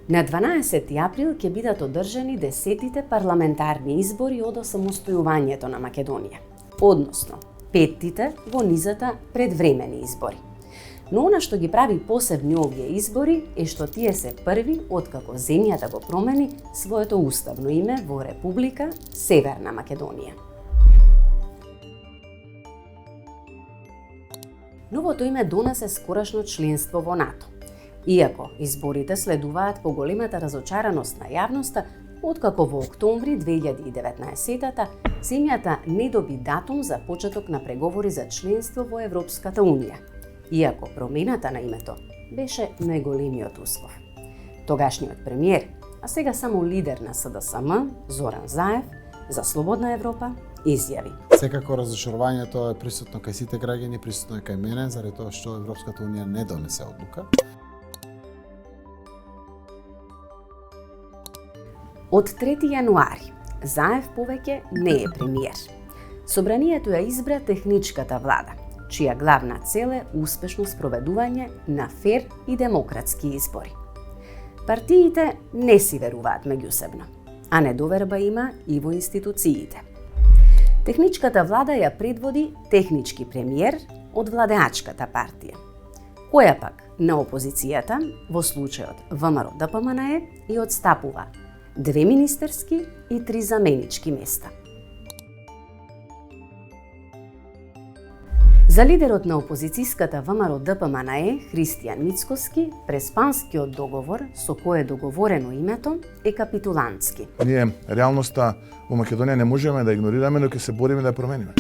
На 12 април ќе бидат одржани 10-тите парламентарни избори од осамостојувањето на Македонија, односно 5-тите во низата предвремени избори. Но она што ги прави посебни овие избори е што тие се први откако земјата го промени своето уставно име во Република Северна Македонија. Новото име донесе скорошно членство во НАТО. Иако изборите следуваат по големата разочараност на јавноста, откако во октомври 2019 земјата не доби датум за почеток на преговори за членство во Европската Унија, иако промената на името беше најголемиот услов. Тогашниот премиер, а сега само лидер на СДСМ, Зоран Заев, за Слободна Европа, изјави: Секако разочарувањето е присутно кај сите граѓани, присутно е кај мене, заради тоа што Европската Унија не донесе одлука. Од 3 јануари, Заев повеќе не е премиер. Собранието ја избра техничката влада, чија главна цел е успешно спроведување на фер и демократски избори. Партиите не си веруваат меѓусебно, а недоверба има и во институциите. Техничката влада ја предводи технички премиер од владеачката партија, која пак на опозицијата, во случајот ВМРО-ДПМНЕ, и одстапува 2 министерски и 3 заменички места. За лидерот на опозицијската ВМРО-ДПМНЕ, Христијан Мицкоски, преспанскиот договор со кој е договорено името е капитулантски. Ние реалноста во Македонија не можеме да игнорираме, но ќе се бориме да ја промениме.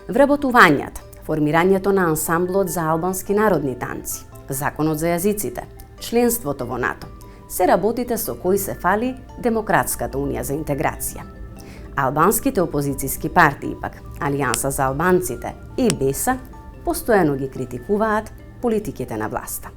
Вработувањата, формирањето на ансамблот за албански народни танци, законот за јазиците, членството во НАТО, се работите со кои се фали Демократската унија за интеграција. Албанските опозицијски партии пак, Алијанса за албанците и БЕСА, постојано ги критикуваат политиките на власта.